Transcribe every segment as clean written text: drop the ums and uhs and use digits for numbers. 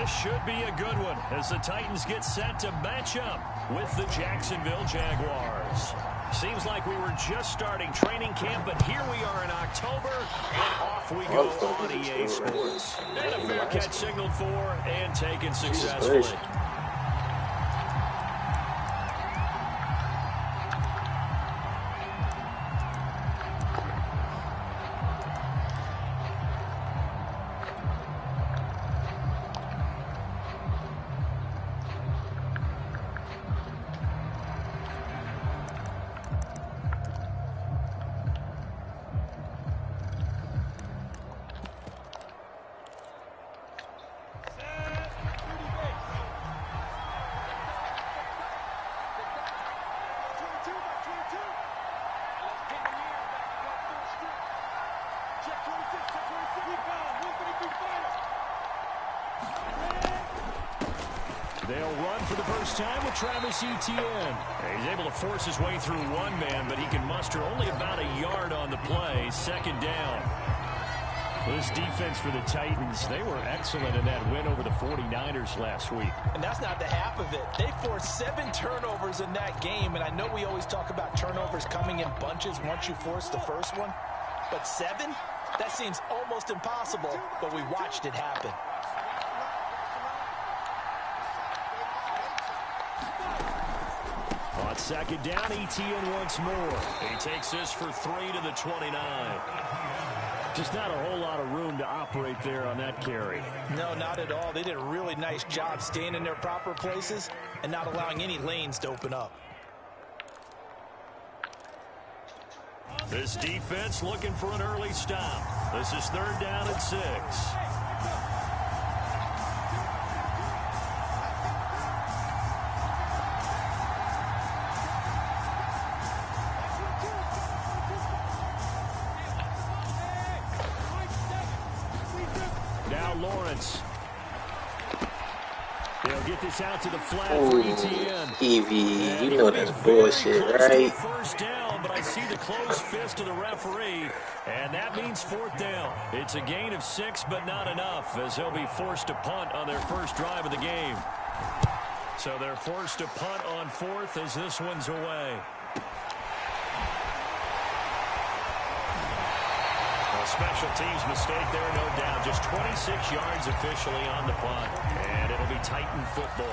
This should be a good one as the Titans get set to match up with the Jacksonville Jaguars. Seems like we were just starting training camp, but here we are in October, and off we go on EA Sports. And a fair catch signaled for and taken successfully. They'll run for the first time with Travis Etienne. He's able to force his way through one man, but he can muster only about a yard on the play. Second down. This defense for the Titans, they were excellent in that win over the 49ers last week. And that's not the half of it. They forced 7 turnovers in that game, and I know we always talk about turnovers coming in bunches once you force the first one. But 7? That seems almost impossible, but we watched it happen. On second down, Etienne once more. He takes this for 3 to the 29. Just not a whole lot of room to operate there on that carry. No, not at all. They did a really nice job staying in their proper places and not allowing any lanes to open up. This defense looking for an early stop. This is 3rd down and 6. Lawrence. They'll get this out to the flat for Etienne. Evie, you know that's bullshit, right? First down, but I see the closed fist of the referee, and that means 4th down. It's a gain of 6, but not enough, as they'll be forced to punt on their first drive of the game. So they're forced to punt on 4th as this one's away. Special teams mistake there, no doubt. Just 26 yards officially on the punt, and it'll be Titan football.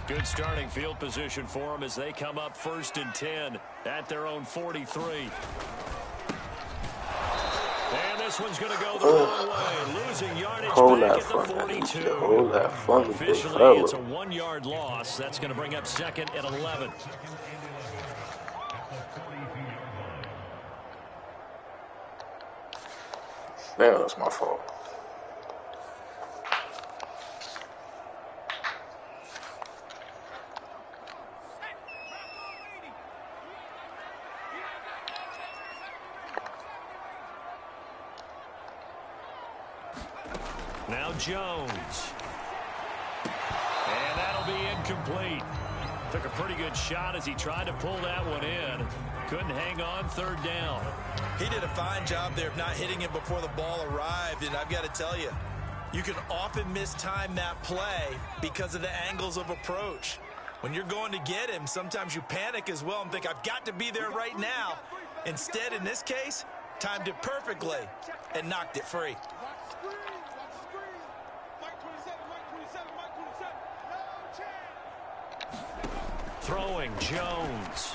Good starting field position for them as they come up 1st and 10 at their own 43. This one's going to go the wrong way. Losing yardage back at the 42. Officially, it's a 1-yard loss. That's going to bring up 2nd and 11. That was my fault. Now Jones. And that'll be incomplete. Took a pretty good shot as he tried to pull that one in. Couldn't hang on 3rd down. He did a fine job there of not hitting it before the ball arrived, and I've got to tell you, you can often mistime that play because of the angles of approach. When you're going to get him, sometimes you panic as well and think, I've got to be there right now. Instead, in this case, timed it perfectly and knocked it free. Throwing Jones.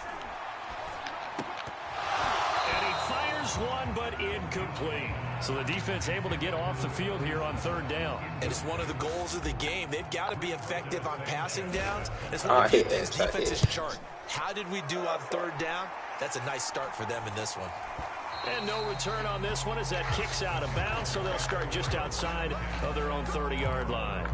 And he fires one, but incomplete. So the defense able to get off the field here on 3rd down. And it's one of the goals of the game. They've got to be effective on passing downs. It's one of the things defenses chart. How did we do on 3rd down? That's a nice start for them in this one. And no return on this one as that kicks out of bounds, so they'll start just outside of their own 30-yard line.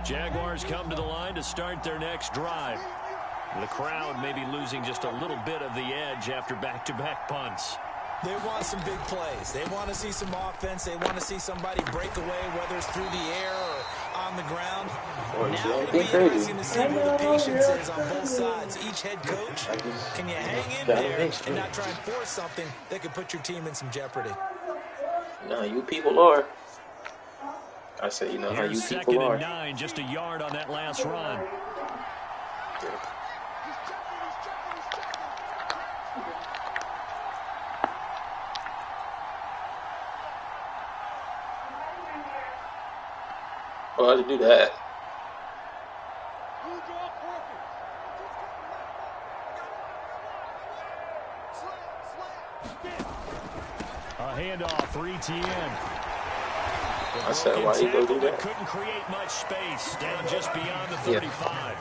Jaguars Jaguars come to the line to start their next drive. The crowd may be losing just a little bit of the edge after back-to-back punts. They want some big plays. They want to see some offense. They want to see somebody break away, whether it's through the air or on the ground. Now it'll be interesting to see where the patience is on both sides. Each head coach, can you hang in there and not try and force something that could put your team in some jeopardy? No, you people are. I say, you know how you people are. 2nd and 9, just a yard on that last run. Oh, how to do that? A handoff for ETN. I said, why you go do that? Couldn't create much space down just beyond the 35.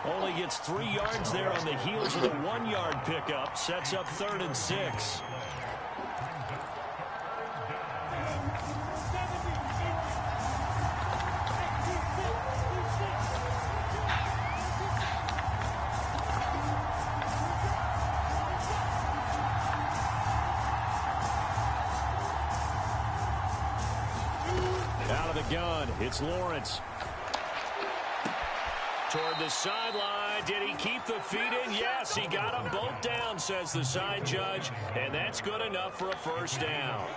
Only gets 3 yards there on the heels of the 1-yard pickup. Sets up 3rd and 6. Out of the gun, it's Lawrence. Toward the sideline. Did he keep the feet in? Yes, he got them both down, says the side judge. And that's good enough for a first down.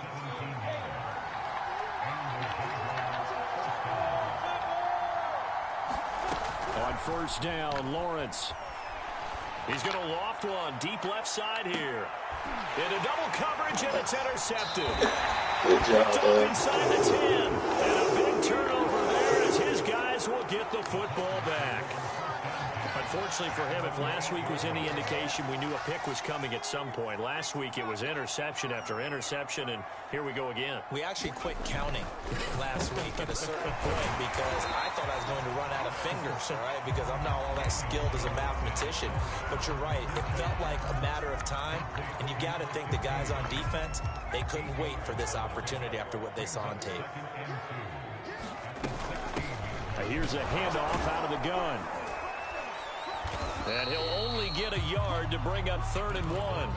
On first down, Lawrence. He's going to loft one deep left side here. Into double coverage, and it's intercepted. Good job, Dove inside the 10. And a big turnover there as his guys will get the football back. Unfortunately for him, if last week was any indication, we knew a pick was coming at some point. Last week it was interception after interception, and here we go again. We actually quit counting last week at a certain point because I thought I was going to run out of fingers, all right, because I'm not all that skilled as a mathematician. But you're right. It felt like a matter of time, and you got to think the guys on defense, they couldn't wait for this opportunity after what they saw on tape. Here's a handoff out of the gun. And he'll only get a yard to bring up 3rd and 1.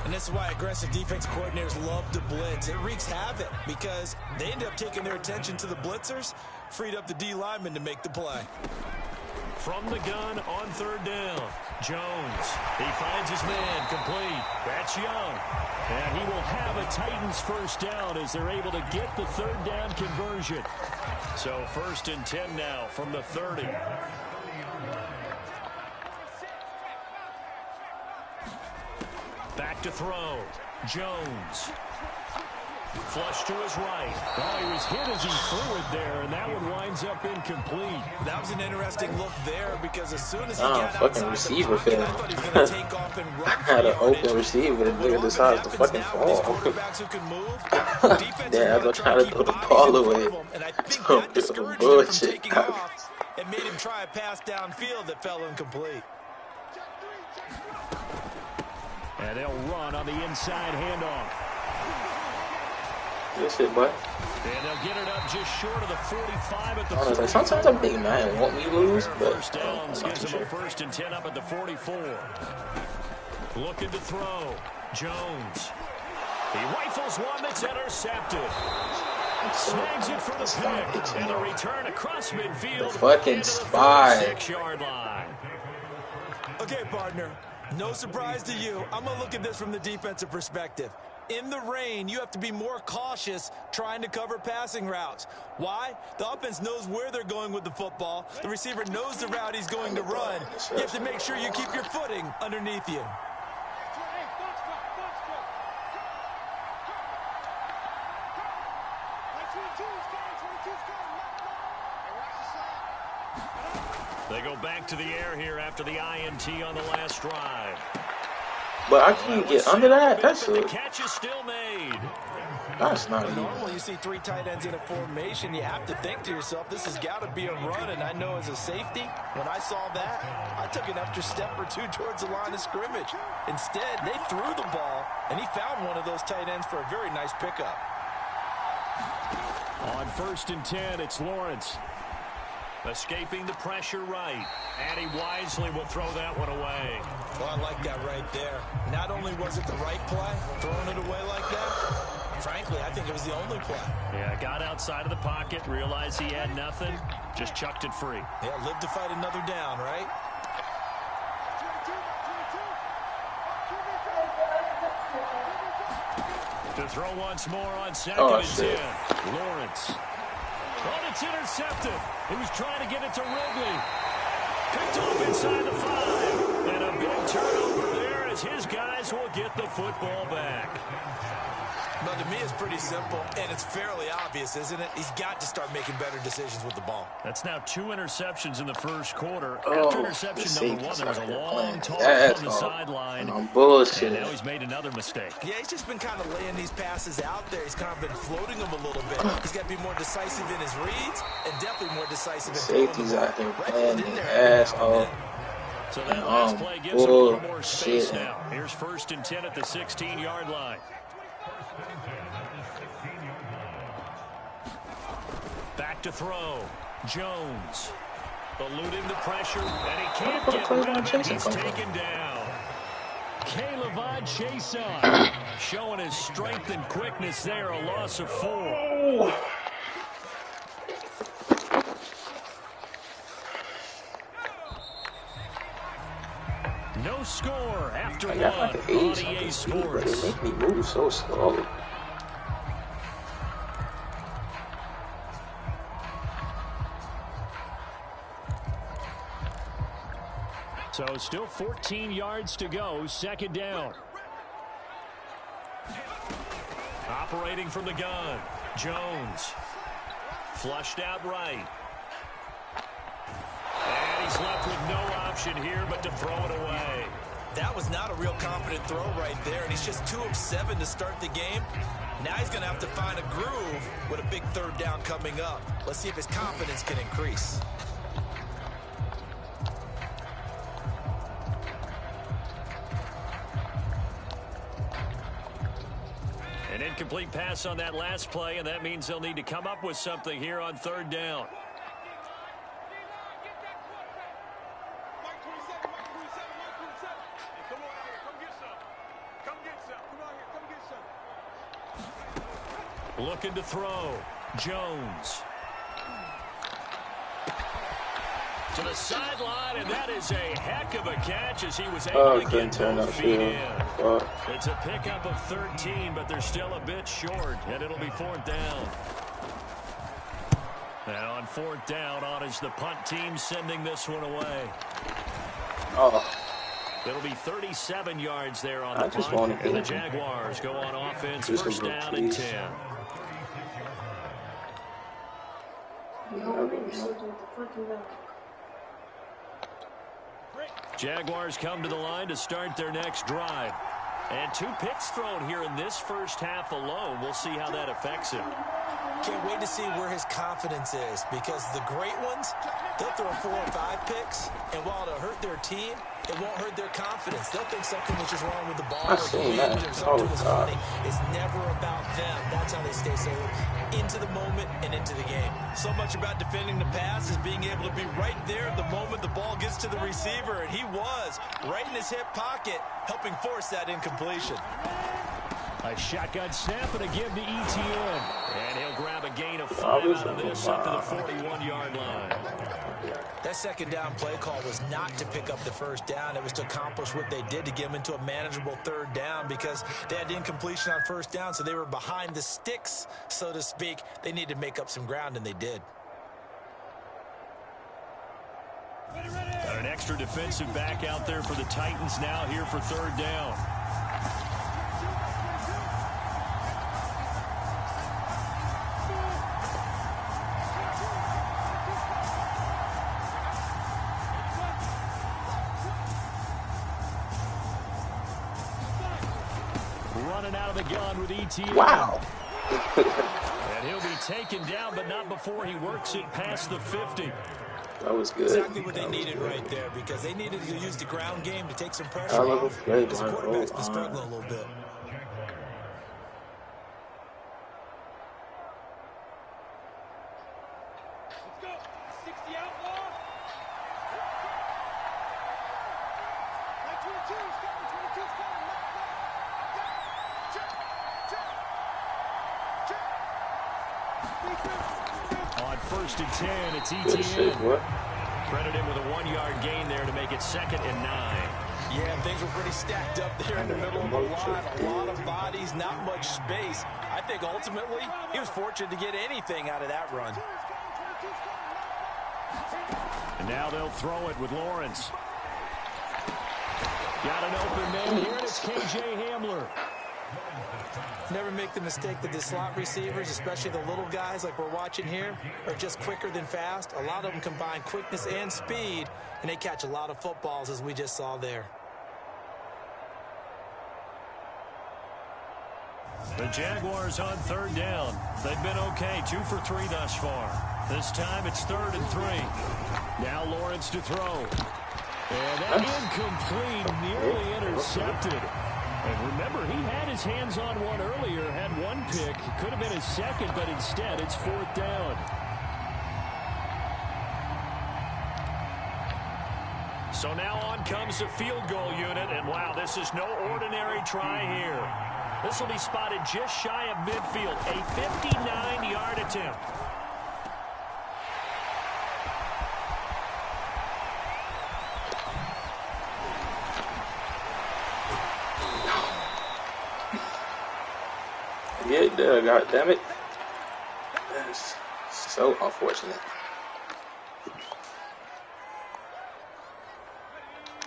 And this is why aggressive defense coordinators love to blitz. It wreaks havoc because they end up taking their attention to the blitzers, freed up the D lineman to make the play. From the gun on 3rd down, Jones. He finds his man complete. That's Young. And he will have a Titans first down as they're able to get the 3rd down conversion. So 1st and 10 now from the 30. Back to throw. Jones. Flush to his right. Oh, he was hit as he threw it there, and that one winds up incomplete. That was an interesting look there because as soon as he got fucking receiver failed. I thought he was going to take off and run. I had an open receiver and nigga decides to fucking fall. Yeah, I was trying to throw the ball away. And I think that discouraged him from taking off and made him try a pass downfield that fell incomplete. And they'll run on the inside handoff. Good shit, boy. And they'll get it up just short of the 45 at the 44. Like, sometimes I'm big man want me to lose, but first downs gives them a 1st and 10 up at the 44. Looking to throw. Jones. He rifles one that's intercepted. Snags it for the pick. And a return across midfield. The fucking spy. 6-yard line. Okay, partner. No surprise to you. I'm going to look at this from the defensive perspective. In the rain, you have to be more cautious trying to cover passing routes. Why? The offense knows where they're going with the football. The receiver knows the route he's going to run. You have to make sure you keep your footing underneath you. They go back to the air here after the INT on the last drive. But I can't get under that. That's the catch is still made. That's not easy. Normally you see 3 tight ends in a formation, you have to think to yourself, this has got to be a run, and I know as a safety, when I saw that, I took an extra step or 2 towards the line of scrimmage. Instead, they threw the ball, and he found one of those tight ends for a very nice pickup. On 1st and 10, it's Lawrence. Escaping the pressure right. And he wisely will throw that one away. Well, I like that right there. Not only was it the right play, throwing it away like that, frankly, I think it was the only play. Yeah, got outside of the pocket, realized he had nothing, just chucked it free. Yeah, live to fight another down, right? To throw once more on second and 10. Lawrence. Oh, it's intercepted. He was trying to get it to Ridley. Picked off inside the 5. And a big turnover there as his guys will get the football back. Well, to me, it's pretty simple, and it's fairly obvious, isn't it? He's got to start making better decisions with the ball. That's now 2 interceptions in the first quarter. After interception number 1, there was a long talk on the sideline. Bullshit. And now he's made another mistake. Yeah, he's just been kind of laying these passes out there. He's kind of been floating them a little bit. He's got to be more decisive in his reads and definitely more decisive in throwing Safety's the ball. out here Right playing in the there. asshole. So that last play gives him a little more space now. Here's 1st and 10 at the 16-yard line. Back to throw. Jones. Eluding the pressure, and he can't get rid of it. He's taken down. Caleb Chason showing his strength and quickness there. A loss of 4. No score after 1 on EA Sports. They make me move so slow. So still 14 yards to go, 2nd down. Operating from the gun, Jones. Flushed out right. And he's left with no option here but to throw it away. That was not a real confident throw right there, and he's just 2 of 7 to start the game. Now he's going to have to find a groove with a big 3rd down coming up. Let's see if his confidence can increase. An incomplete pass on that last play, and that means they'll need to come up with something here on 3rd down. Looking to throw. Jones. To the sideline, and that is a heck of a catch as he was able to get both feet in. It's a pickup of 13, but they're still a bit short, and it'll be 4th down. Now on 4th down, on is the punt team sending this one away. It'll be 37 yards there on the punt, and the Jaguars go on offense, 1st down and 10. Jaguars come to the line to start their next drive. And 2 picks thrown here in this first half alone. We'll see how that affects him. Can't wait to see where his confidence is, because the great ones, they'll throw 4 or 5 picks, and while it'll hurt their team, it won't hurt their confidence. They'll think something was just wrong with the ball or the wind or something was funny. It's never about them. That's how they stay so into the moment and into the game. So much about defending the pass is being able to be right there at the moment the ball gets to the receiver, and he was right in his hip pocket, helping force that incompletion. A shotgun snap and a give to ETN. And he'll grab a gain of 5 out of this up to the 41-yard line. That 2nd down play call was not to pick up the 1st down. It was to accomplish what they did, to get them into a manageable 3rd down, because they had incompletion on 1st down, so they were behind the sticks, so to speak. They needed to make up some ground, and they did. Got an extra defensive back out there for the Titans now here for 3rd down. Running out of the gun with ETN. Wow. And he'll be taken down, but not before he works it past the 50. That was good. Exactly what they needed right there, because they needed to use the ground game to take some pressure off. Great, Because the quarterback's been struggling a little bit. Let's go. 60 out. 1st and 10. It's Good shit, ETN. what? Credit him with a 1-yard gain there to make it 2nd and 9. Yeah, things were pretty stacked up there in the middle of the line. A lot of bodies, not much space. I think ultimately he was fortunate to get anything out of that run. And now they'll throw it with Lawrence. Got an open man here, and it's K.J. Hamler. Never make the mistake that the slot receivers, especially the little guys like we're watching here, are just quicker than fast. A lot of them combine quickness and speed, and they catch a lot of footballs, as we just saw there. The Jaguars on 3rd down. They've been okay, 2 for 3 thus far. This time it's 3rd and 3. Now Lawrence to throw. And that incomplete, nearly intercepted. And remember, he had his hands on one earlier, had one pick. It could have been his second, but instead it's 4th down. So now on comes the field goal unit, and wow, this is no ordinary try here. This will be spotted just shy of midfield, a 59-yard attempt. Get there, goddammit. That's so unfortunate.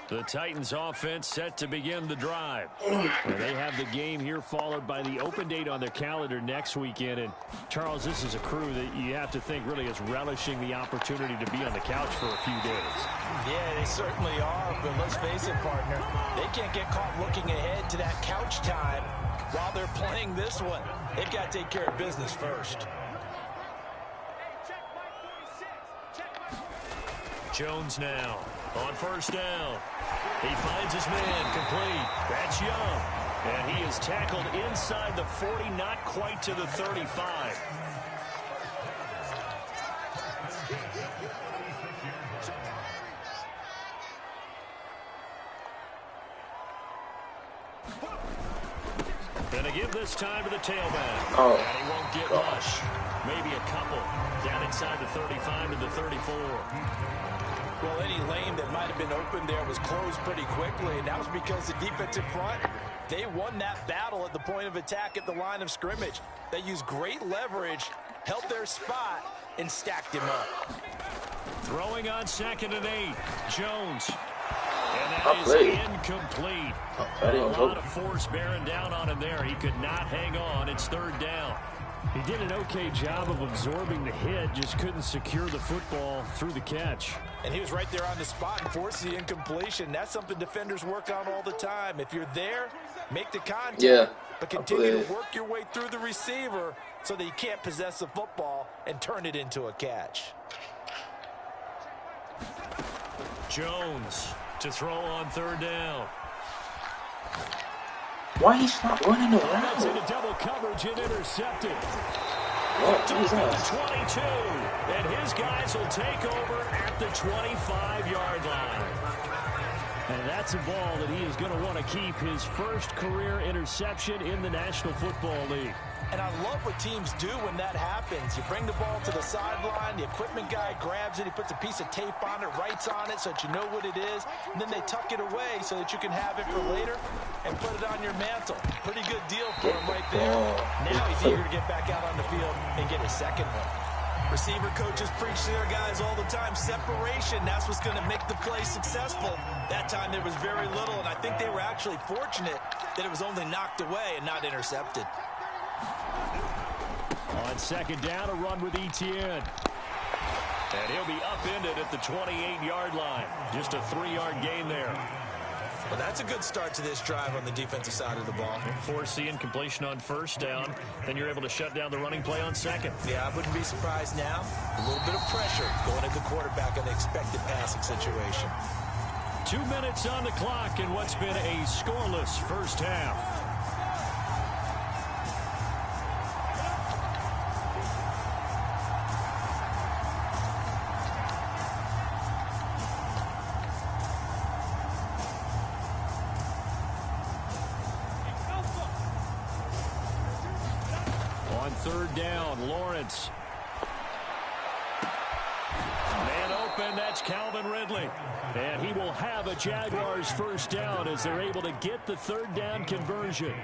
The Titans offense set to begin the drive. And they have the game here followed by the open date on their calendar next weekend. And Charles, this is a crew that you have to think really is relishing the opportunity to be on the couch for a few days. Yeah, they certainly are, but let's face it, partner. They can't get caught looking ahead to that couch time while they're playing this one. They've got to take care of business first. Jones now on 1st down. He finds his man complete. That's Young. And he is tackled inside the 40, not quite to the 35. Gonna give this time to the tailback. Oh, and he won't get much. Maybe a couple. Down inside the 35 to the 34. Well, any lane that might have been open there was closed pretty quickly, and that was because the defensive front, they won that battle at the point of attack at the line of scrimmage. They used great leverage, held their spot, and stacked him up. Throwing on 2nd and 8. Jones. And that is incomplete. A lot of force bearing down on him there. He could not hang on. It's 3rd down. He did an okay job of absorbing the hit, just couldn't secure the football through the catch. And he was right there on the spot and forced the incompletion. That's something defenders work on all the time. If you're there, make the contact, but continue to work your way through the receiver so that you can't possess the football and turn it into a catch. Jones to throw on 3rd down. Why he's not running around? That's into double coverage and intercepted. What? To the 22, and his guys will take over at the 25-yard line. And that's a ball that he is going to want to keep, his first career interception in the National Football League. And I love what teams do when that happens. You bring the ball to the sideline, the equipment guy grabs it, he puts a piece of tape on it, writes on it so that you know what it is, and then they tuck it away so that you can have it for later and put it on your mantle. Pretty good deal for him right there. Now he's eager to get back out on the field and get his second one. Receiver coaches preach to their guys all the time. Separation, that's what's going to make the play successful. That time there was very little, and I think they were actually fortunate that it was only knocked away and not intercepted. On 2nd down, a run with ETN. And he'll be upended at the 28-yard line. Just a 3-yard gain there. Well, that's a good start to this drive on the defensive side of the ball. Force the incompletion on 1st down. Then you're able to shut down the running play on 2nd. Yeah, I wouldn't be surprised now. A little bit of pressure going at the quarterback in the expected passing situation. 2 minutes on the clock in what's been a scoreless first half. On 3rd down, Lawrence. open. That's Calvin Ridley. And he will have a Jaguars first down as they're able to get the third down conversion.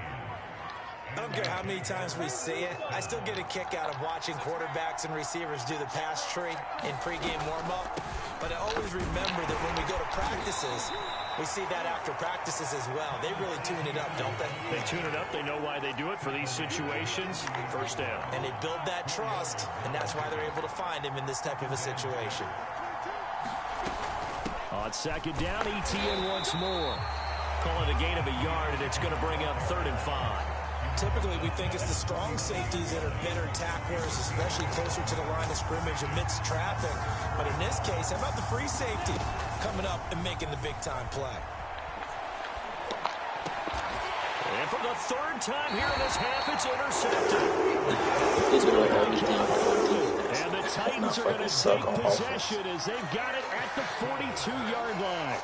I don't care how many times we see it. I still get a kick out of watching quarterbacks and receivers do the pass tree in pregame warm-up. But I always remember that when we go to practices, we see that after practices as well. They really tune it up, don't they? They tune it up. They know why they do it for these situations. First down. And they build that trust, and that's why they're able to find him in this type of a situation. On second down, ETN once more. Call it a gain of a yard, and it's going to bring up 3rd and 5. Typically, we think it's the strong safeties that are better tacklers, especially closer to the line of scrimmage amidst traffic. But in this case, how about the free safety coming up and making the big-time play? And for the 3rd time here in this half, it's intercepted. And the Titans are going to take possession as they've got it at the 42-yard line.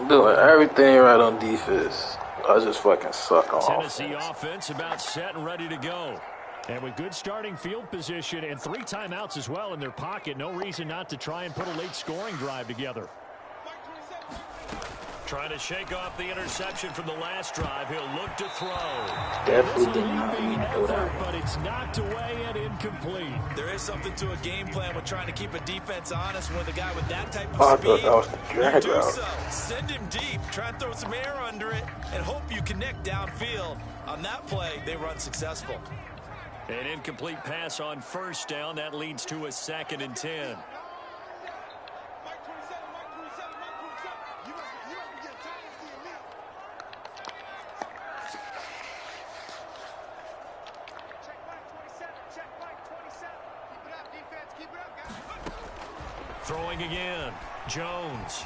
Doing everything right on defense. I just fucking suck on Tennessee offense. offense about set and ready to go. And with good starting field position and 3 timeouts as well in their pocket, no reason not to try and put a late scoring drive together. Trying to shake off the interception from the last drive. He'll look to throw. Definitely did not mean to go down. But it's knocked away and incomplete. There is something to a game plan with trying to keep a defense honest with a guy with that type of I speed. thought that was the drag Do route. so. Send him deep. Try and throw some air under it and hope you connect downfield. On that play, they run successful. An incomplete pass on first down. That leads to a 2nd and 10. Throwing again. Jones.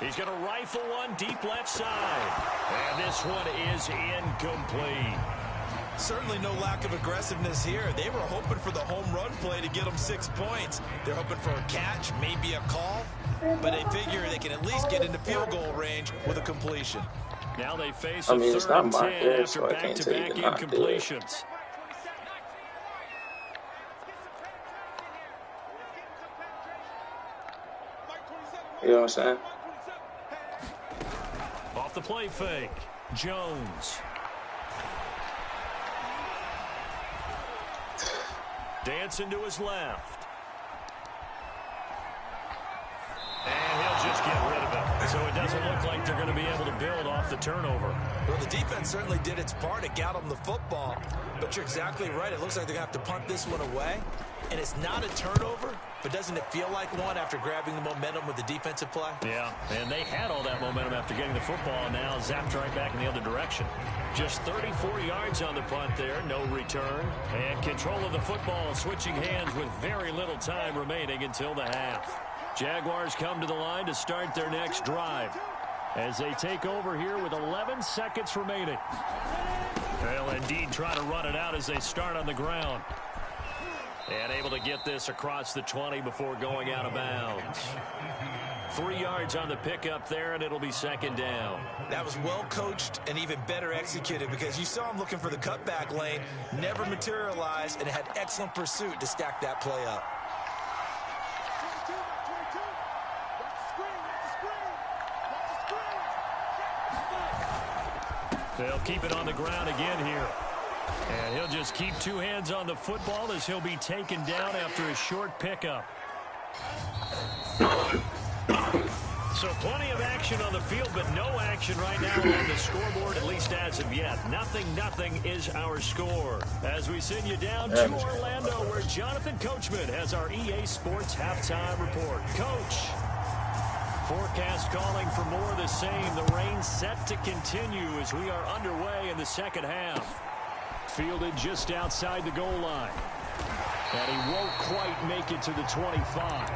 He's going to rifle one deep left side. And this one is incomplete. Certainly no lack of aggressiveness here. They were hoping for the home run play to get them 6 points. They're hoping for a catch, maybe a call, but they figure they can at least get into field goal range with a completion. Now they face a it's 3rd not and my 10 bad, after so I can't say back-to-back you're not good. incompletions. You know what I'm saying? Off the play fake. Jones. Dancing to his left. And he'll just get rid of it. So it doesn't look like they're going to be able to build off the turnover. Well, the defense certainly did its part. It got them the football. But you're exactly right. It looks like they're going to have to punt this one away. And it's not a turnover, but doesn't it feel like one after grabbing the momentum with the defensive play? Yeah, and they had all that momentum after getting the football, and now zapped right back in the other direction. Just 34 yards on the punt there, no return. And control of the football switching hands with very little time remaining until the half. Jaguars come to the line to start their next drive as they take over here with 11 seconds remaining. They'll indeed try to run it out as they start on the ground. And able to get this across the 20 before going out of bounds. 3 yards on the pickup there, and it'll be 2nd down. That was well coached and even better executed because you saw him looking for the cutback lane, never materialized, and had excellent pursuit to stack that play up. They'll keep it on the ground again here. And he'll just keep 2 hands on the football as he'll be taken down after a short pickup. So plenty of action on the field, but no action right now on the scoreboard, at least as of yet. 0-0 is our score. As we send you down to Orlando, where Jonathan Coachman has our EA Sports halftime report. Coach. Forecast calling for more of the same. The rain set to continue as we are underway in the second half. Fielded just outside the goal line. And he won't quite make it to the 25.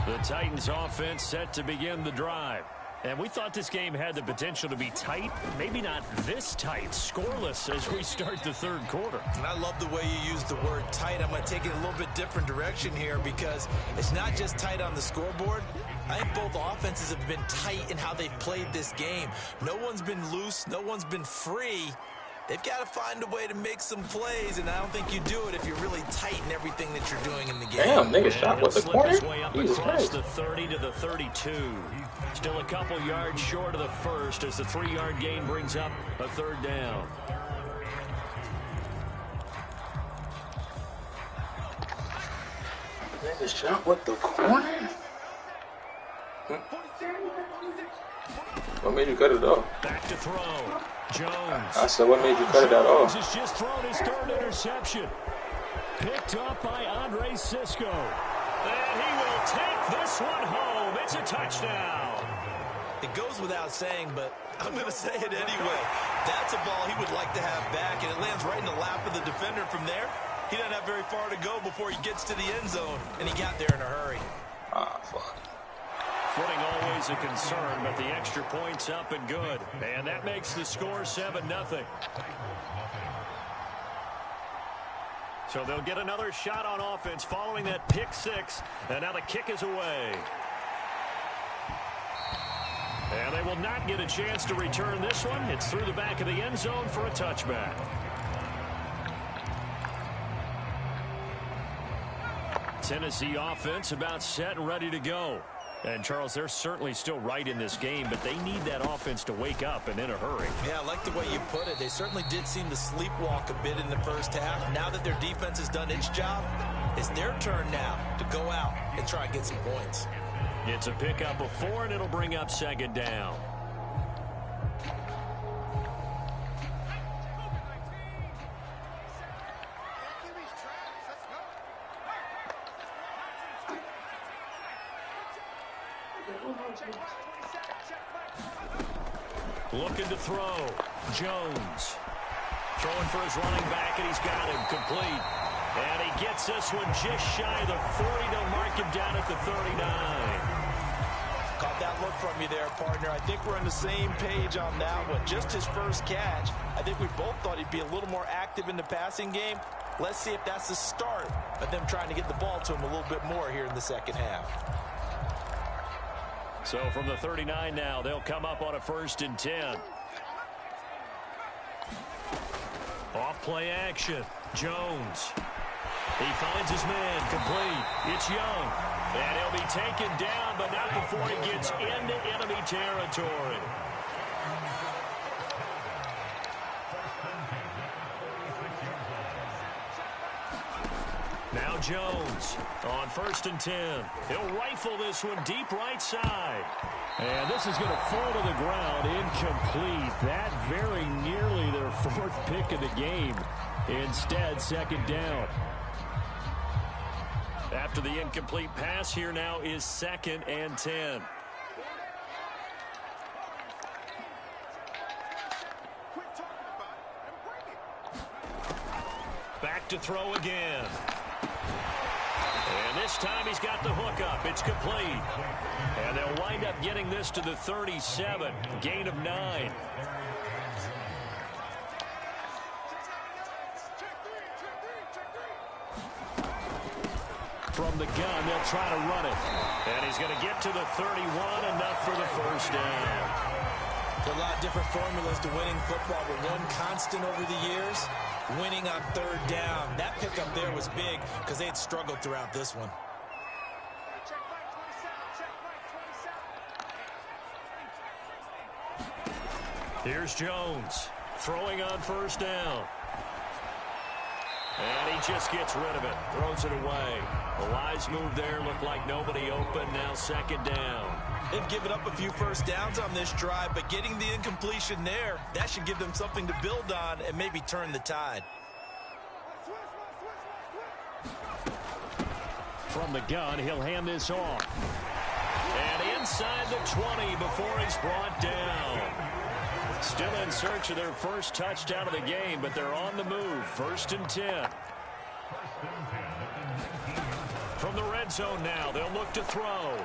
The Titans offense set to begin the drive. And we thought this game had the potential to be tight, maybe not this tight, scoreless as we start the third quarter. And I love the way you use the word tight. I'm going to take it a little bit different direction here because it's not just tight on the scoreboard. I think both offenses have been tight in how they've played this game. No one's been loose. No one's been free. They've got to find a way to make some plays, and I don't think you do it if you're really tight in everything that you're doing in the game. Damn, nigga shot with the corner. Jesus Christ. The 30 to the 32. Still a couple yards short of the first as the 3-yard gain brings up a third down. Nigga shot with the corner. What made you cut it off? Back to throw. Jones. I said, what made you cut it out off? Jones has just thrown his third interception. Picked up by Andre Sisco. And he will take this one home. It's a touchdown. It goes without saying, but I'm going to say it anyway. That's a ball he would like to have back, and it lands right in the lap of the defender from there. He doesn't have very far to go before he gets to the end zone, and he got there in a hurry. Ah, fuck. Footing always a concern, but the extra point's up and good. And that makes the score 7-0. So they'll get another shot on offense following that pick six. And now the kick is away. And they will not get a chance to return this one. It's through the back of the end zone for a touchback. Tennessee offense about set and ready to go. And, Charles, they're certainly still right in this game, but they need that offense to wake up and in a hurry. Yeah, I like the way you put it. They certainly did seem to sleepwalk a bit in the first half. Now that their defense has done its job, it's their turn now to go out and try and get some points. It's a pickup of 4, and it'll bring up second down. Looking to throw. Jones. Throwing for his running back, and he's got him complete. And he gets this one just shy of the 40. They'll mark him down at the 39. Caught that look from you there, partner. I think we're on the same page on that one. Just his first catch. I think we both thought he'd be a little more active in the passing game. Let's see if that's the start of them trying to get the ball to him a little bit more here in the second half. So from the 39 now, they'll come up on a 1st and 10. Off play action. Jones. He finds his man complete. It's Young. And he'll be taken down, but not before he gets into enemy territory. Now Jones on 1st and 10. He'll rifle this one deep right side. And this is going to fall to the ground incomplete. That very nearly their 4th pick of the game. Instead, second down. After the incomplete pass, here now is 2nd and 10. Back to throw again. And this time he's got the hook up. It's complete. And they'll wind up getting this to the 37. Gain of 9. From the gun, they'll try to run it. And he's going to get to the 31, enough for the first down. There are a lot of different formulas to winning football, but one constant over the years, winning on 3rd down. That pickup there was big because they had struggled throughout this one. Here's Jones throwing on 1st down. And he just gets rid of it, throws it away. A wise move there, looked like nobody open, now 2nd down. They've given up a few first downs on this drive, but getting the incompletion there, that should give them something to build on and maybe turn the tide. From the gun, he'll hand this off. And inside the 20 before he's brought down. Still in search of their first touchdown of the game, but they're on the move. 1st and 10. From the red zone now, they'll look to throw.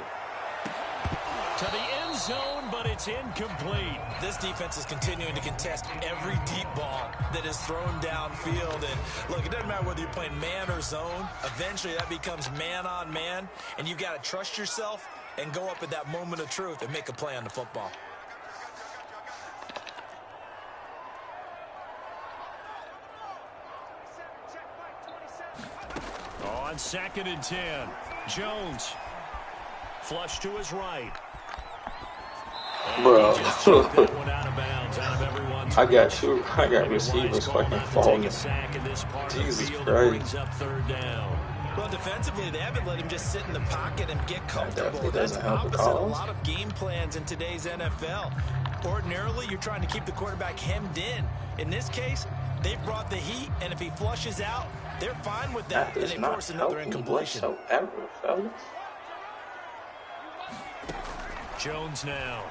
To the end zone, but it's incomplete. This defense is continuing to contest every deep ball that is thrown downfield. And look, it doesn't matter whether you're playing man or zone. Eventually, that becomes man on man. And you got to trust yourself and go up at that moment of truth and make a play on the football. On 2nd and 10, Jones. Flush to his right. Bro, That one out of bounds, out of everyone's I got receivers fucking falling. Jesus Christ. Up 3rd down. Well, defensively, they haven't let him just sit in the pocket and get comfortable. definitely That's doesn't help the opposite a cause. lot of game plans in today's NFL. Ordinarily, you're trying to keep the quarterback hemmed in. In this case, they brought the heat, and if he flushes out, they're fine with that, That and does they not force another help me incompletion. whatsoever, fellas. Jones now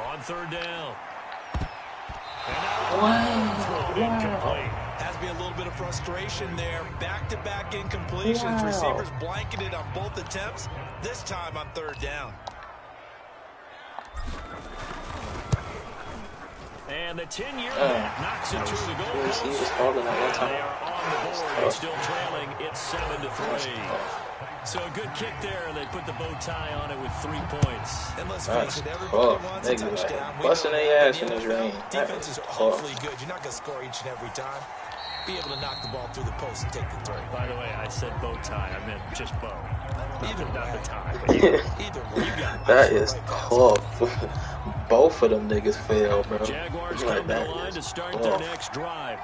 on 3rd down. Wow. Incomplete. Has to be a little bit of frustration there. Back-to-back incompletions. Wow. Receivers blanketed on both attempts, this time on 3rd down. And the 10-year bat knocks it through the goal post. He was falling at one time. They are on the board. It's still trailing. It's 7-3. So a good kick there, and they put the bow tie on it with 3 points. And let's That's face it, everybody tough. wants a Niggas touchdown. like busting their ass in this rain. That Defenses is are tough. awfully good. You're not going to score each and every time. Be able to knock the ball through the post and take the throw. By the way, I said bow tie. I meant just bow. Either Not way. the tie. But yeah. Either way. You got it. That Absolutely is right, guys. tough. Both of them niggas fail, bro. Jaguars Like, come to the that line is to start tough. their next drive.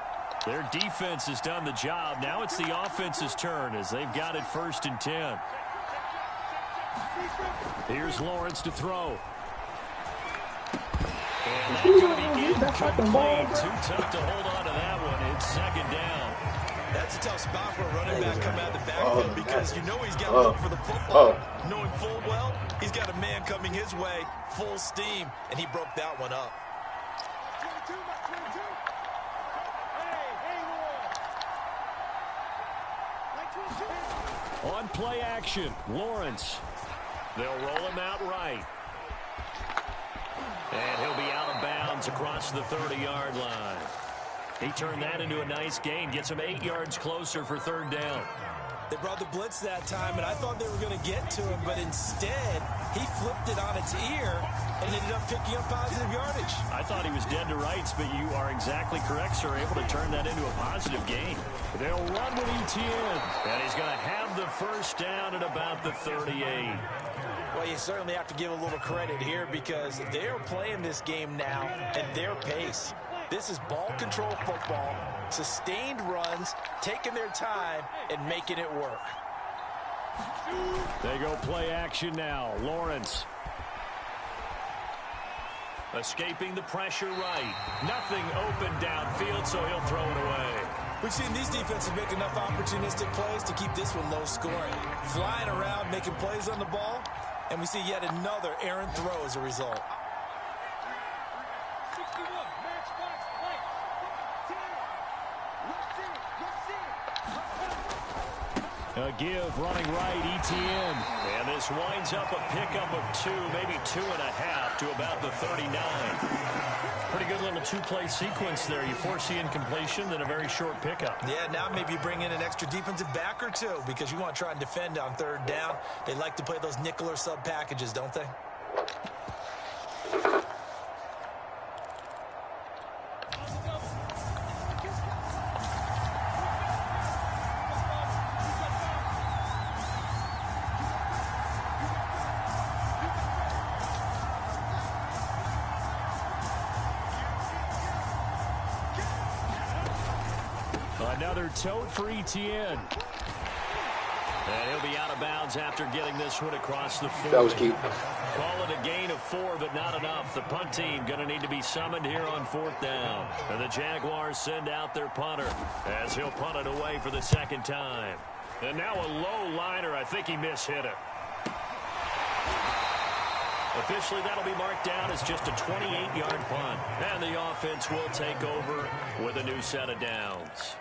Their defense has done the job. Now it's the offense's turn as they've got it 1st and 10. Here's Lawrence to throw. And that's going to be incomplete. Too tough to hold on to that one. It's 2nd down. That's a tough spot for a running back coming out of the backfield because you know he's got to look for the football. Knowing full well, he's got a man coming his way, full steam, and he broke that one up. On play action, Lawrence. They'll roll him out right. And he'll be out of bounds across the 30-yard line. He turned that into a nice gain. Gets him 8 yards closer for 3rd down. They brought the blitz that time, and I thought they were going to get to him, but instead, he flipped it on its ear and ended up picking up positive yardage. I thought he was dead to rights, but you are exactly correct, sir. Able to turn that into a positive gain. They'll run with ETN, and he's going to have the 1st down at about the 38. Well, you certainly have to give a little credit here because they're playing this game now at their pace. This is ball control football, sustained runs, taking their time, and making it work. They go play action now. Lawrence. Escaping the pressure right. Nothing open downfield, so he'll throw it away. We've seen these defenses make enough opportunistic plays to keep this one low scoring. Flying around, making plays on the ball, and we see yet another errant throw as a result. A give running right, ETN. And this winds up a pickup of 2, maybe 2.5 to about the 39. Pretty good little 2-play sequence there. You force the incompletion, then a very short pickup. Yeah, now maybe you bring in an extra defensive back or 2 because you want to try and defend on 3rd down. They like to play those nickel or sub packages, don't they? Another tote for ETN. And he'll be out of bounds after getting this one across the 40. That was cute. Call it a gain of 4, but not enough. The punt team going to need to be summoned here on 4th down. And the Jaguars send out their punter as he'll punt it away for the 2nd time. And now a low liner. I think he mishit it. Officially, that'll be marked down as just a 28-yard punt. And the offense will take over with a new set of downs.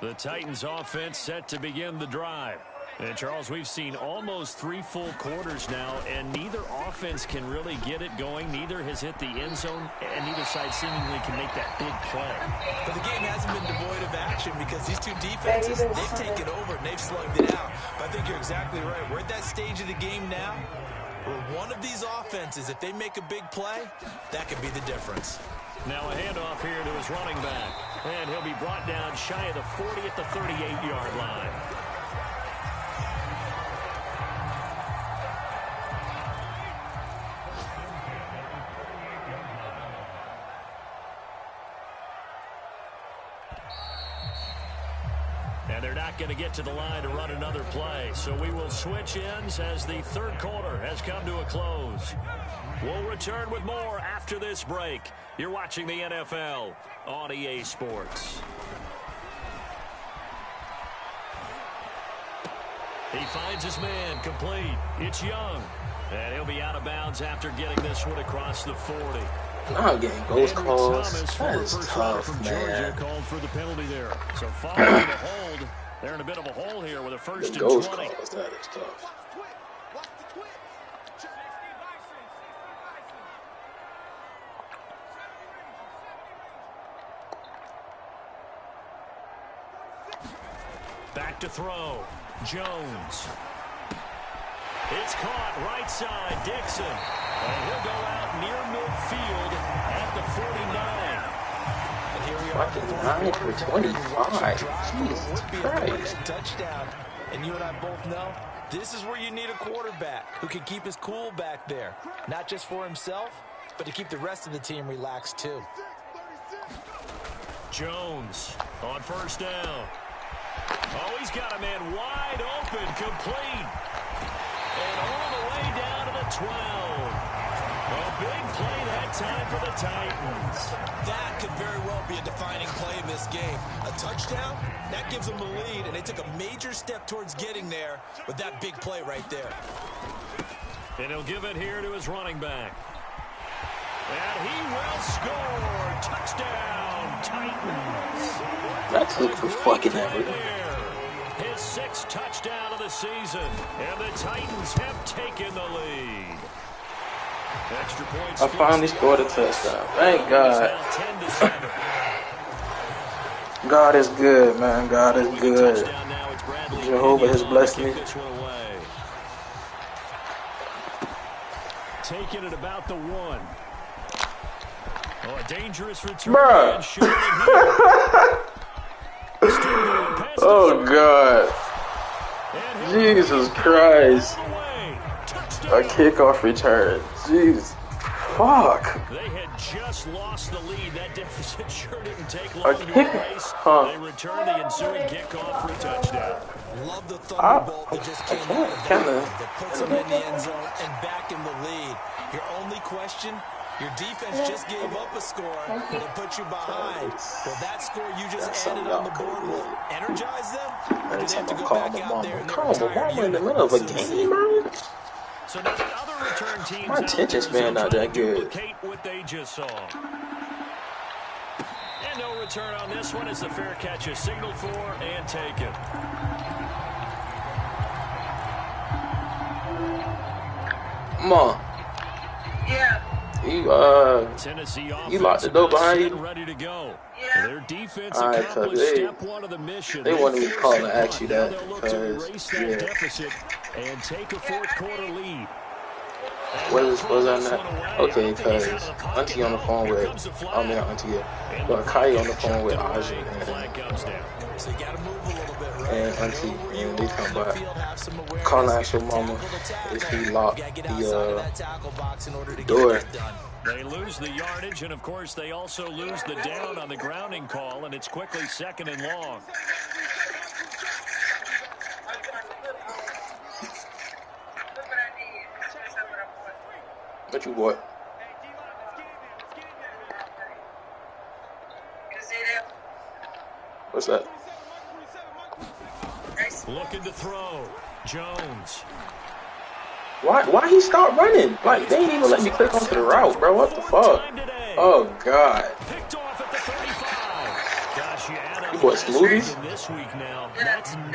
The Titans offense set to begin the drive. And Charles, we've seen almost 3 full quarters now, and neither offense can really get it going. Neither has hit the end zone, and neither side seemingly can make that big play. But the game hasn't been devoid of action because these two defenses, they've taken over and they've slugged it out. But I think you're exactly right. We're at that stage of the game now where one of these offenses, if they make a big play, that could be the difference. Now a handoff here to his running back, and he'll be brought down shy of the 40 at the 38-yard line. And they're not going to get to the line to run another play. So we will switch ends as the third quarter has come to a close. We'll return with more after this break. You're watching the NFL on EA Sports. He finds his man complete. It's Young. And he'll be out of bounds after getting this one across the 40. Not getting ghost calls. That is tough, from man. Georgia called for the penalty there. So following the hold, they're in a bit of a hole here with a first The and ghost 20. calls, that is tough. Back to throw. Jones. It's caught right side. Dixon. And he'll go out near midfield at the 49. And here we are. 9 for 25. Jesus Christ. Touchdown. And you and I both know this is where you need a quarterback who can keep his cool back there. Not just for himself, but to keep the rest of the team relaxed too. Jones on first down. Oh, he's got a man wide open, complete. And all the way down to the 12. A big play that time for the Titans. That could very well be a defining play in this game. A touchdown, that gives them the lead, and they took a major step towards getting there with that big play right there. And he'll give it here to his running back. And he will score. Touchdown, Titans. That took for fucking ever. His 6th touchdown of the season, and the Titans have taken the lead. Extra points. I finally scored a touchdown. Thank God. God is good, man. God is good. Jehovah has blessed me. Taking it about the 1. Oh, a dangerous return. Bruh. Oh, God. Jesus Christ. A kickoff return. Jeez. Fuck. They had just lost the lead. That deficit sure didn't take long to kick. erase. They returned the ensuing kickoff for a touchdown. Love the thunderbolt that just came out of kinda, that puts them in the end zone and back in the lead. Your only question, your defense just gave up a score and it put you behind. Well, that score you just added on the board will energize them, or do they have to go back out there and Call my mama in the middle of a game, bro. So now the other return teams My attention span not that good. What they just saw. And no return on this one as the fair catch is signaled for and taken. Come on. Yeah. You locked the door behind you. Ready to go. Yeah. Their defense All right, accomplished cause step 1 of the mission. they wanted me to call and ask you that, Now they'll look to because, erase that yeah. deficit and take a 4th quarter lead. Was I not? Okay, cause Auntie on the phone with, I mean not Auntie yet, but Kai on the phone with Aja So you got to move a little bit, right? and Auntie, and they come by. Call and ask your mama if he locked the door. They lose the yardage, and of course they also lose the down on the grounding call, and it's quickly 2nd and long. What you bought? What's that? Looking to throw. Jones. Why he start running? Like, they ain't even let me click onto the route, bro. What the fuck? Oh, God. Picked off at the 35. Gosh, What, smoothies? This week now, that's 9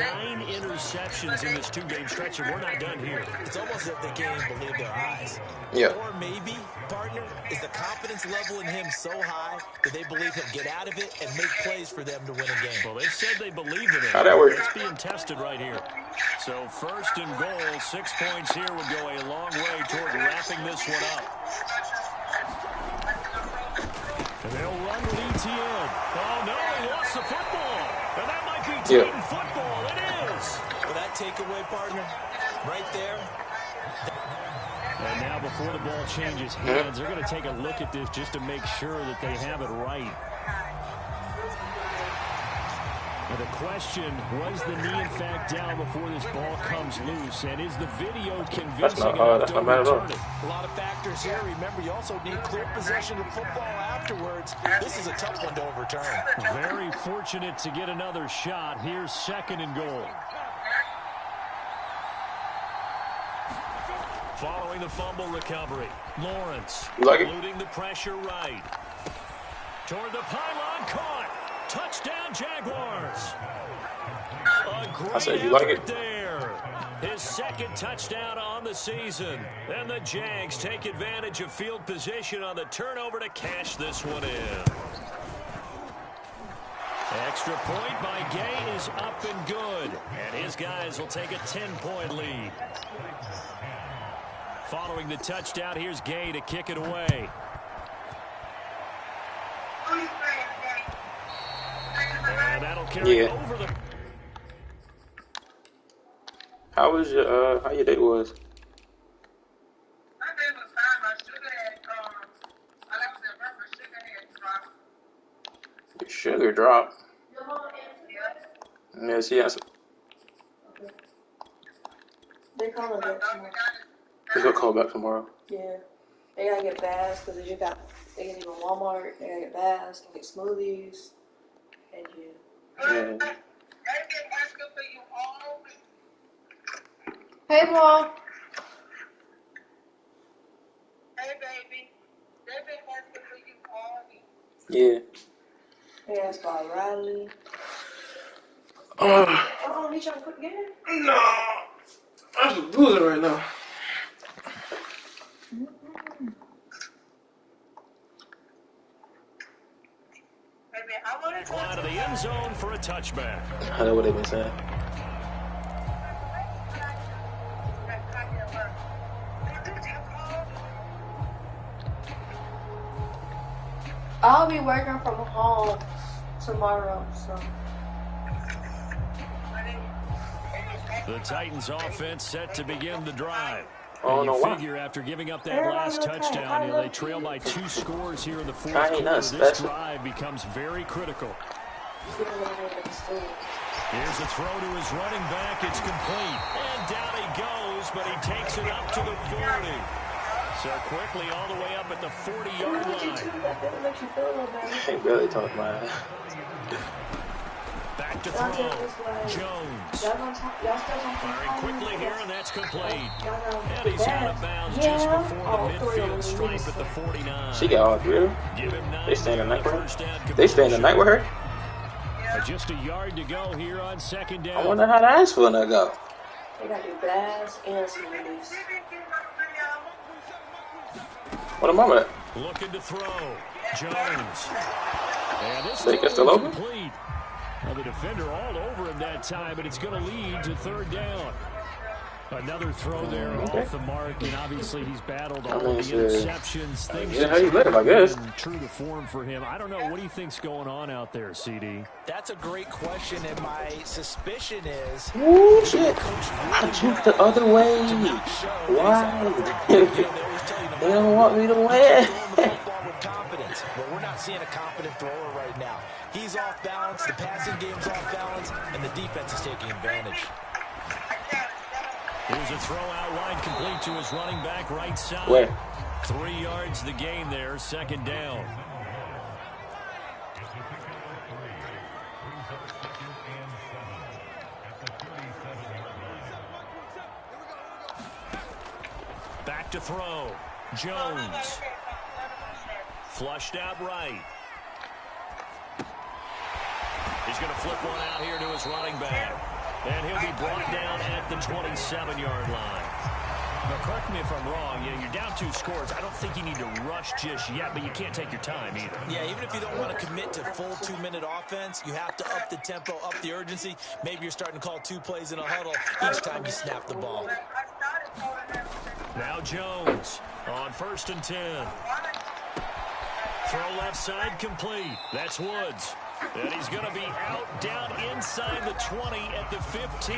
interceptions in this 2-game stretch, and we're not done here. It's almost as if they can't even believe their eyes. Yeah. Or maybe, partner, is the confidence level in him so high that they believe he'll get out of it and make plays for them to win a game. Well, they said they believe in him. How'd that work? It's being tested right here. So 1st and goal, 6 points here would go a long way toward wrapping this one up. And they'll run with ETN. Oh, no, he lost the football. And that might be Titan football. It is. Well, that takeaway, partner, right there. And now before the ball changes hands, they're going to take a look at this just to make sure that they have it right. Now the question, was the knee in fact down before this ball comes loose? And is the video convincing enough to overturn it? A lot of factors here. Remember, you also need clear possession of football afterwards. This is a tough one to overturn. Very fortunate to get another shot. Here's 2nd and goal. Following the fumble recovery, Lawrence eluding the pressure right. Toward the pylon, caught. Touchdown, Jaguars. I said you like it. There. His 2nd touchdown on the season. And the Jags take advantage of field position on the turnover to cash this one in. Extra point by Gay is up and good. And his guys will take a 10-point lead. Following the touchdown, here's Gay to kick it away. And that'll carry over the... How was your how your date was? My day was fine. My sugar had dropped. Your sugar dropped. Your mom answered? Yeah, she answered. Okay. They calling back tomorrow. He's gonna call back tomorrow. Yeah. They gotta get baths because they gotta go to Walmart. They gotta get baths, get smoothies, and Yeah. Hey, Mom. Hey, baby. They've been asking for you all week. Yeah. They asked about Riley. He trying to cook again? No. I'm just losing right now. Out of the end zone for a touchback. I know what they've been saying. I'll be working from home tomorrow, so. The Titans offense set to begin the drive. Oh, And no, you why? figure after giving up that last touchdown, they trail by 2 scores here in the 4th Kinda quarter. This special. drive becomes very critical. Here's a throw to his running back. It's complete. And down he goes, but he takes it up to the 40. So quickly all the way up at the 40-yard line. I can't barely talk my ass. Back to throw. Jones. Firing quickly here, and that's complete. And he's out of bounds just before the midfield stripe at the 49. She got all 3 of them. Give him 9 They stay in the night with first her? down They stay in the night with her? Just a yard to go here on 2nd down. I wonder how that's gonna go. They gotta do baths and smoothies. What a moment. Looking to throw. Jones. And this Think it's throw still is open? complete. Well, the defender all over him that time, but it's going to lead to 3rd down. Another throw there off the mark, and obviously he's battled all of the interceptions. Things how you let him, I guess. true to form for him. I don't know. What do you think's going on out there, CD? That's a great question, and my suspicion is... Ooh, shit. I jumped the other way. Why? They don't want me to win. Well, we're not seeing a confident thrower right now. He's off balance, the passing game's off balance, and the defense is taking advantage. Here's a throw out wide, complete to his running back right side. Where? 3 yards the gain there, 2nd down. Back to throw. Jones. Flushed out right. His He's going to flip one out here to his running back. And he'll be brought down at the 27-yard line. Now, correct me if I'm wrong. You're down 2 scores. I don't think you need to rush just yet, but you can't take your time either. Yeah, even if you don't want to commit to full 2-minute offense, you have to up the tempo, up the urgency. Maybe you're starting to call 2 plays in a huddle each time you snap the ball. Now Jones on 1st and 10. Throw left side complete. That's Woods. And he's going to be out down inside the 20 at the 15.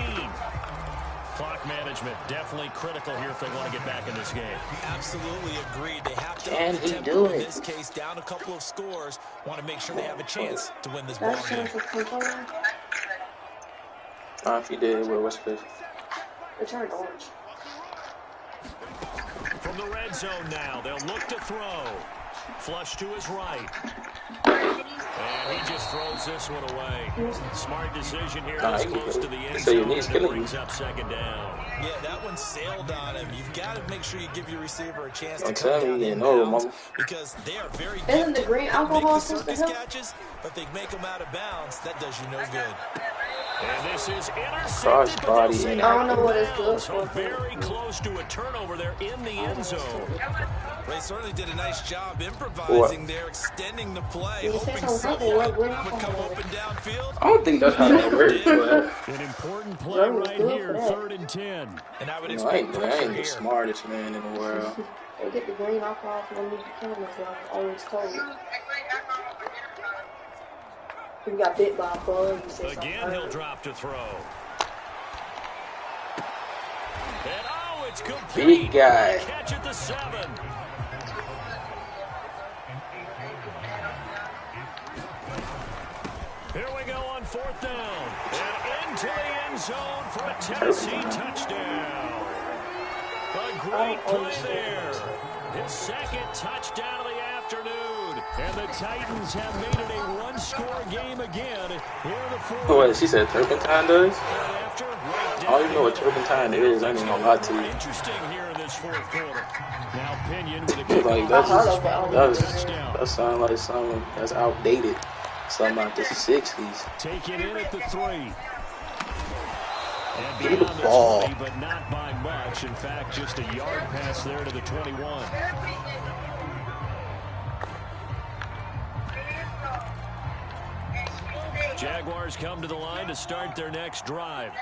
Clock management definitely critical here if they want to get back in this game. Absolutely agreed. They have to Can up the he tempo do in it? this case, down a couple of scores. Want to make sure they have a chance to win this ball game. If he did, what's this? It turned orange. From the red zone now, they'll look to throw. Flush to his right. And he just throws this one away. Smart decision here. This close to the end zone. And brings up 2nd down. Yeah, that one sailed on him. You've got to make sure you give your receiver a chance to Don't come tell down me in you know, bounds mama. because they are very Isn't the gifted. green Make alcohol the supposed to circus help? catches, but they make them out of bounds. That does you no good. And this is Cross intercepted, but body they'll say in. I don't know what it's out good of bounds. So for. very close to a turnover there in the end zone. They certainly did a nice job improvising there, extending the play, You say hoping something someone like green would come alcohol. open downfield. I don't think that's how that works, but An important play Jordan was right good here, for that. 3rd and 10. And I would I expect ain't pressure the here. smartest man in the world. They get the green alcohol from underneath the cameras, I was always told. If you got bit by a bug, you say Again, he'll drop to throw. And oh, it's complete. Big guy. Catch at the 7. Here we go on 4th down. And into the end zone for a Tennessee touchdown. A great play there. His 2nd touchdown of the afternoon. And the Titans have made it a 1-score game again. Here are the 4. Oh, wait, she said turpentine does? After, right I don't even know what turpentine is. I ain't gonna lie to you. Interesting here in this 4th quarter. Now Pinion with a Like, touchdown. that sounds like something that's outdated. Something out the 60s. Taken in at the 3. And Give me the beyond the ball. 20, but not by much. In fact, just a yard pass there to the 21. Jaguars come to the line to start their next drive.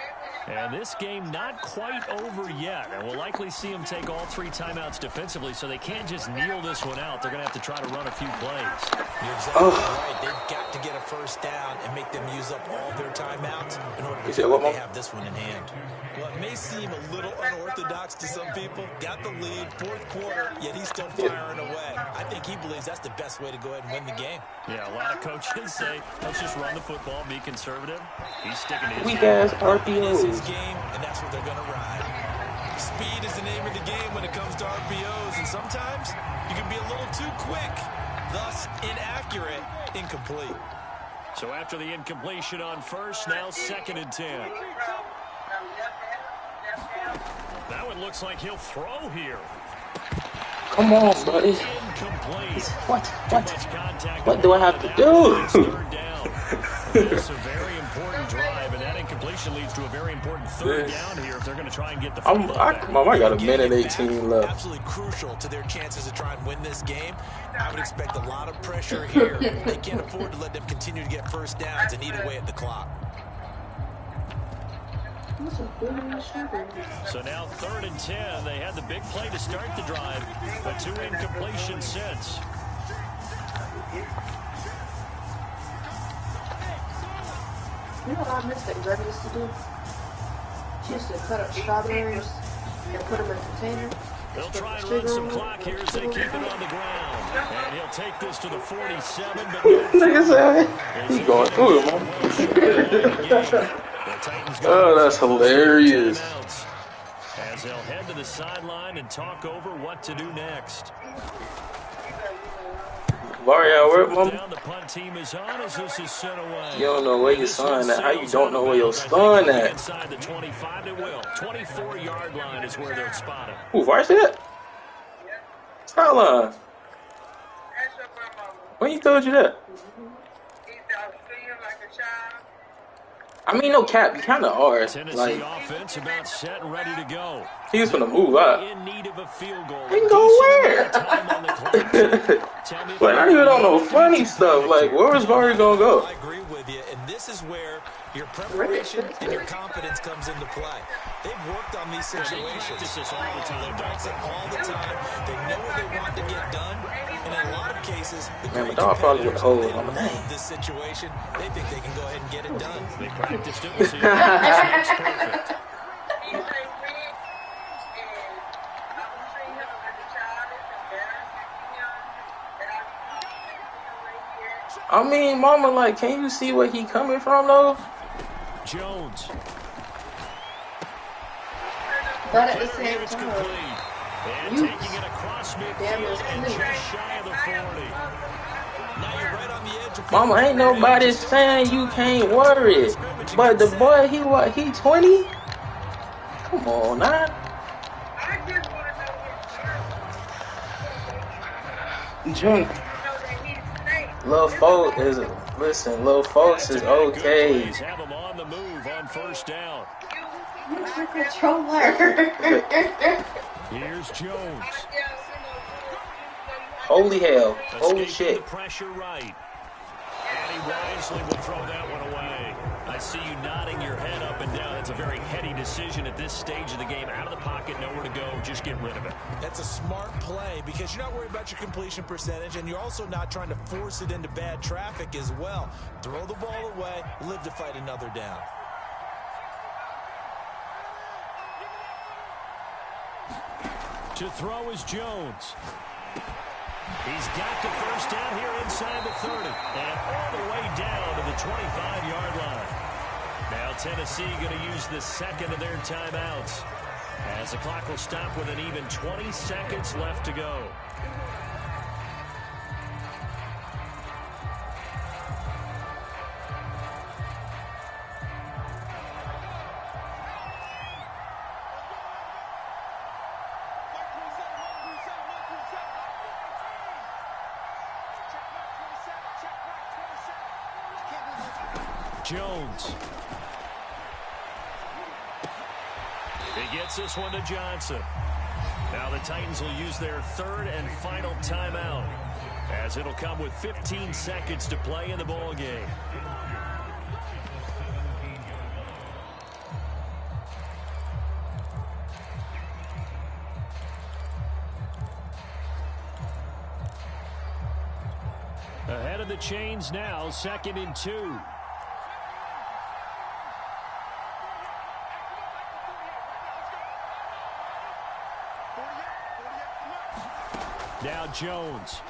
And this game not quite over yet. And we'll likely see them take all 3 timeouts defensively, so they can't just kneel this one out. They're going to have to try to run a few plays. You're exactly right. They've got to get a 1st down and make them use up all their timeouts in order to feel like they have this one in hand. Well, it may seem a little unorthodox to some people. Got the lead, 4th quarter, yet he's still firing away. I think he believes that's the best way to go ahead and win the game. Yeah, a lot of coaches say, let's just run the football, be conservative. He's sticking to his Weak ass It's his RPOs. game, and that's what they're going to ride. Speed is the name of the game when it comes to RPOs, and sometimes you can be a little too quick, thus inaccurate, incomplete. So after the incompletion on 1st, now 2nd and 10. That one looks like he'll throw here. Come on, buddy. Incomplete. What do I have to do? 3rd down. This is a very important drive, and that incompletion leads to a very important 3rd down here if they're going to try and get the football back. I got a minute 18 left. Absolutely crucial to their chances to try and win this game. I would expect a lot of pressure here. They can't afford to let them continue to get 1st downs and eat away at the clock. So now 3rd and 10. They had the big play to start the drive, but 2 incompletions since. You know what I miss that Greg used to do? She used to cut up strawberries and put them in a container. They'll try and run some clock here as they keep it on the ground. And he'll take this to the 47, but Like I said, he's going through it, man. Oh, that's hilarious. As they'll head to the sideline and talk over what to do next. Varia, where, mom? Down, the punt team is on as this is sent away. You don't know where your son at. How you don't know where your son at? Inside the 25, they will. 24-yard line is where they're spotted. Ooh, Varsity at? Sideline. When he told you that? He said, I was feeling like a child. I mean, no cap, you kind of are. Tennessee Like, offense about set and ready to go. he was gonna move up. In need of a field goal. He can go where? Time on the clock. Tell me if Like, not even on no funny stuff. Like, where was Barry gonna go? I agree with you, and this is where your preparation and your confidence comes into play. They've worked on these situations. This all the time. They practice it all the time. They know what they want to get done, and in a lot of cases, the Man, my great dog probably would competitors, hold they on love my this situation. They think they can go ahead and get it done. They practiced it. We'll see. It's perfect. I mean, mama, like, can you see where he coming from, though? Jones. But at the same time, And taking it across midfield and just shy of the 40. Now you're right on the edge of Mama, ain't nobody saying you can't worry. But the boy, he 20? Come on, now. June. Lil folks is okay. Have him on the move on first down. use the controller. Here's Jones. Holy hell. Holy Escaping shit. the pressure right. And he wisely will throw that one away. I see you nodding your head up and down. It's a very heady decision at this stage of the game. Out of the pocket, nowhere to go. Just get rid of it. That's a smart play because you're not worried about your completion percentage, and you're also not trying to force it into bad traffic as well. Throw the ball away, live to fight another down. To throw is Jones. He's got the first down here inside the 30. And all the way down to the 25-yard line. Now Tennessee going to use the second of their timeouts, as the clock will stop with an even 20 seconds left to go. Jones. He gets this one to Johnson. Now the Titans will use their third and final timeout, as it'll come with 15 seconds to play in the ball game. Ahead of the chains now, 2nd and 2. Now Jones.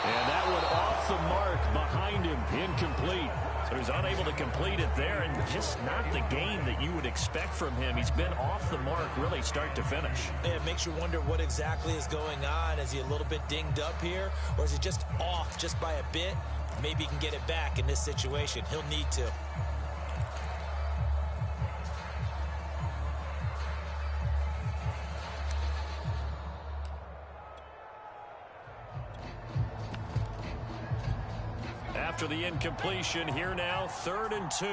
And that one off the mark behind him, incomplete. So he's unable to complete it there, and just not the game that you would expect from him. He's been off the mark really start to finish. It makes you wonder what exactly is going on. Is he a little bit dinged up here, or is he just off just by a bit? Maybe he can get it back in this situation. He'll need to. After the incompletion, here now, 3rd and 2.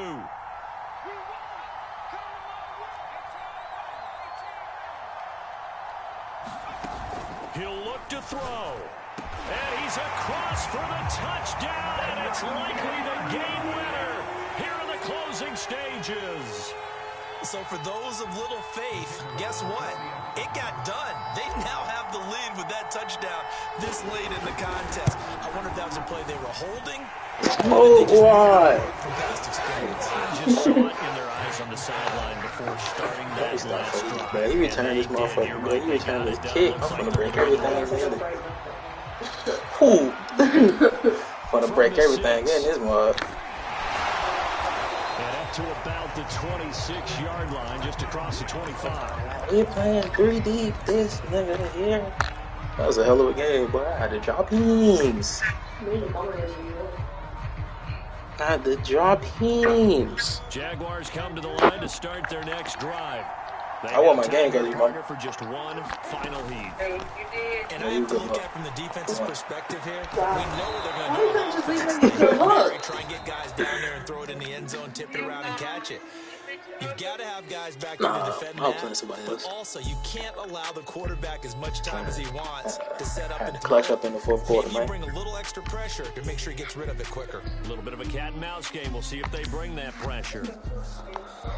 He'll look to throw. And he's across for the touchdown, and it's likely the game winner here in the closing stages. So for those of little faith, guess what? It got done. They now have the lead with that touchdown this late in the contest. I wonder if that was a play they were holding. Oh, why? From past experience. Just saw it in their eyes on the sideline before starting that last drive. Man, you return this motherfucker, bro. You return this kick. I'm gonna break everything in it. Who? Gonna break everything in this mug. And up to about the 26-yard line, just across the 25. We playing 3 deep this nigga here. That was a hell of a game, boy. I had to drop teams. I had to drop teams. Jaguars come to the line to start their next drive. I want my game, Gary, man. For just one final heat. Hey, you did. And I have to look at from the defense's perspective here. God. We know they're Why going you to couldn't just leave do him to look? try and get guys down there and throw it in the end zone, tip it around and catch it. You've got to have guys back there to defend I'll that. play somebody But else. also, you can't allow the quarterback as much time as he wants to set up and Clutch up in the fourth quarter, maybe you man. bring a little extra pressure to make sure he gets rid of it quicker. A little bit of a cat and mouse game. We'll see if they bring that pressure.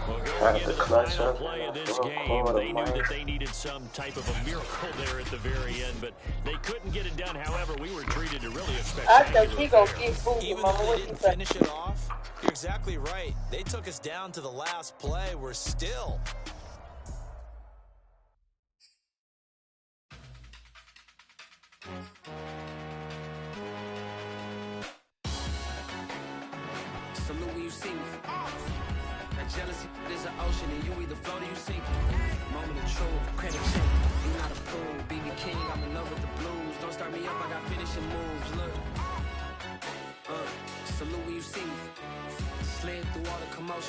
Well, going Trying into to the clutch final up play of in the this fourth game, quarter, they knew man. that they needed some type of a miracle there at the very end, but they couldn't get it done. However, we were treated to really a I spectacular think he gonna affair. get food, Even Mama. though What they you didn't say? finish it off, you're exactly right. They took us down to the last play. We're still Salute when you see me. That jealousy is an ocean, and you either float or you sink. Moment of truth, credit check. You not a fool, BB King. I'm in love with the blues. Don't start me up, I got finishing moves. Look, salute when you see me. Slid through all the commotion.